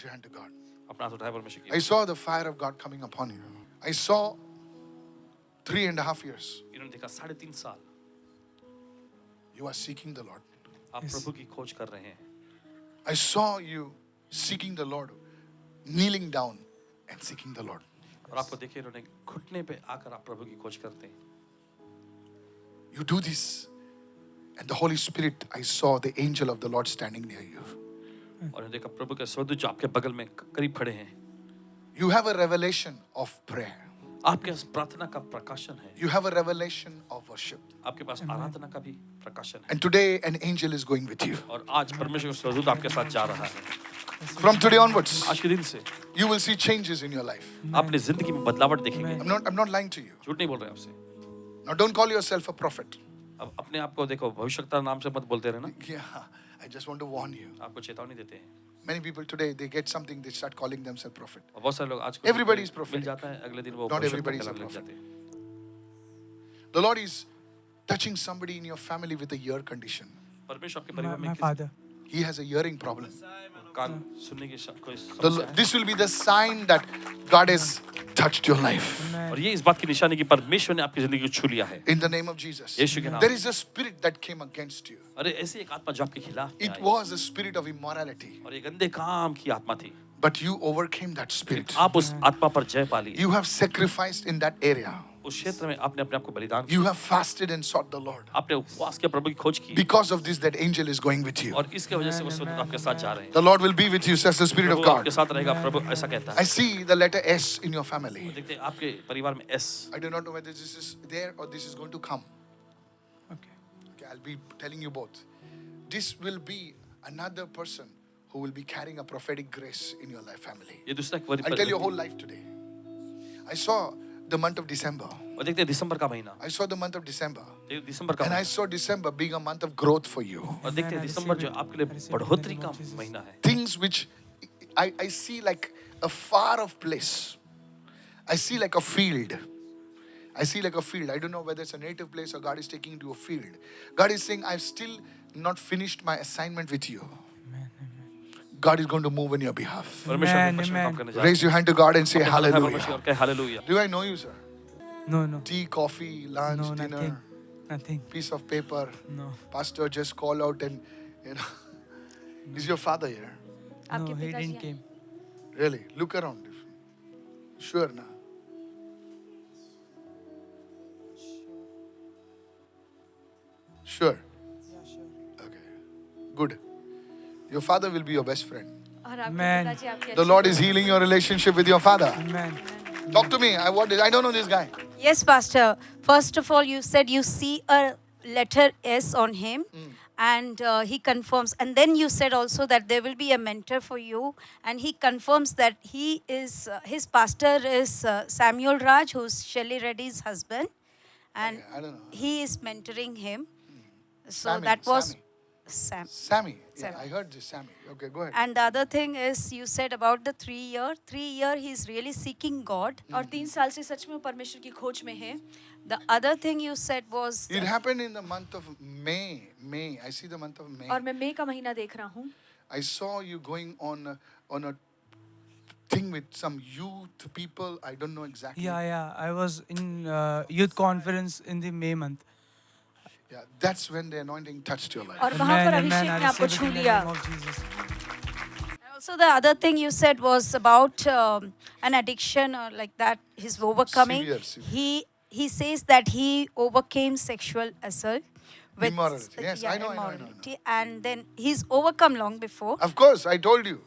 Raise your hand to God. अपना हाथ उठाए परमेश्वर की। I saw the fire of God coming upon you. I saw 3.5 years. इन्होंने देखा 3.5 साल You are seeking the Lord. आप प्रभु की खोज कर रहे हैं। I saw you seeking the Lord, kneeling down and seeking the Lord. और आपको देखिए इन्होंने घुटने पे आकर आप प्रभु की खोज करते हैं। You do this, and the Holy Spirit, I saw the angel of the Lord standing near you. और देखा प्रभु के स्वर्गदूत जो आपके बगल में करीब खड़े हैं। You have a revelation of prayer. आपके पास प्रार्थना का प्रकाशन है। You have a revelation of worship. आपके पास आराधना का भी प्रकाशन है। And today an angel is going with you. और आज परमेश्वर का स्वर्गदूत आपके साथ जा रहा है। From today onwards, आज के दिन से you will see changes in your life. अपनी जिंदगी में बदलावट देखेंगे। I'm not lying to you. झूठ नहीं बोल रहे आपसे। Now don't call yourself a prophet. अब अपने आप को देखो भविष्यवक्ता नाम से मत बोलते रहना। Yeah, I just want to warn you. आपको चेतावनी देते हैं। Many people today, they get something, they start calling themselves prophet. और बहुत सारे लोग आज Everybody is मिल prophetic. जाता है अगले दिन वो Not भविष्यवक्ता everybody is a कहलाने लग prophet. जाते हैं। The Lord is touching somebody in your family with a ear condition. परमेश्वर आपके परिवार में My father. He has a hearing problem. कान सुनने की कोई समस्या है। This will be the sign that God has touched your life. और ये इस बात की निशानी कि परमेश्वर ने आपकी जिंदगी को छू लिया है। In the name of Jesus. यीशु के नाम। There is a spirit that came against you. अरे ऐसी एक आत्मा जो आपके खिलाफ में It I was a spirit of immorality. और ये गंदे काम की आत्मा थी। But you overcame that spirit. आप उस आत्मा पर जय पा ली। You have sacrificed in that area. उस क्षेत्र में आपने अपने आप को बलिदान किया। You have fasted and sought the Lord. आपने उपवास किया प्रभु की खोज की। Because of this, that angel is going with you. और इसके वजह से वो स्वर्गदूत आपके साथ जा रहे हैं। The Lord will be with you, says the Spirit of Prabhu God. आपके साथ रहेगा प्रभु ऐसा कहता I है। see the letter S in your family. देखते हैं आपके परिवार में S. I do not know whether this is there or this is going to come. Okay. Okay, I'll be telling you both. This will be another person who will be carrying a prophetic grace in your life, family. ये दूसरा एक I'll tell you your whole life today. I saw the month of December. और देखते हैं दिसंबर का महीना। I saw the month of December. दिसंबर का And I महीना। saw December being a month of growth for you. और देखते हैं दिसंबर जो आपके लिए बढ़ोतरी का महीना है। Things which I see like a far off place. I see like a field. I see like a field. I don't know whether it's a native place or God is taking you to a field. God is saying, I've still not finished my assignment with you. God is going to move on your behalf. परमेश्वर Amen, ने काम amen. करने जा रहा है। Raise your hand to God and say परमेश्वर hallelujah. और कहे hallelujah. Do I know you, sir? No, no. Tea, coffee, lunch, No, dinner, nothing. Nothing. piece of paper. No. Pastor just call out and, is your father here? No, आपके he पिताजी didn't came. Really? Look around. Sure, na? Sure. Okay. Good. Your father will be your best friend. और आपके Amen. पिताजी आपके The अच्छे Lord दोस्त is healing your relationship with your father. Amen. Talk to me. I don't know this guy. Yes, Pastor. First of all, you said you see a letter S on him, and he confirms. And then you said also that there will be a mentor for you, and he confirms that he is his pastor is Samuel Raj, who's Shelly Reddy's husband, and Okay, I don't know. he is mentoring him. So Sammy, that was Sammy. Sam. Sammy. Yeah, Sammy. I heard this, Sammy. Okay, go ahead. And the other thing is, you said about the 3 year. 3 year, he's really seeking God. और 3 साल से सच में वो परमेश्वर की खोज में है। The other thing you said was It happened in the month of May. May. I see the month of May. और मैं मई का महीना देख रहा हूँ। I saw you going on a thing with some youth people. I don't know exactly. Yeah. I was in youth conference in the May month. Yeah, that's when the anointing touched your life. और वहाँ पर Amen, Abhishek amen. I ने आपको receive छू it in the लिया। name of Jesus. also the other thing you said was about an addiction or like that. He's overcoming. Severe. He says that he overcame sexual assault. With, Immorality. Yes, I know. immorality. And then he's overcome long before. Of course, I told you.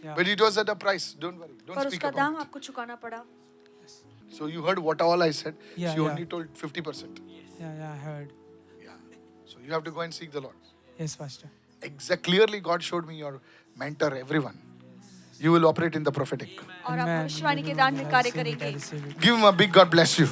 Yeah. But it was at a price. Don't worry. Don't पर speak उसका दाम about it. आपको चुकाना पड़ा। So you heard what all I said. Yeah, She yeah. only told 50%. Yeah, I heard. Yeah. So you have to go and seek the Lord. Yes, Pastor. Clearly, God showed me your mentor, everyone. You will operate in the prophetic. और आप Amen. भविष्यवाणी के दान में कार्य I receive it, I करेंगे। receive it. Give him a big God bless you.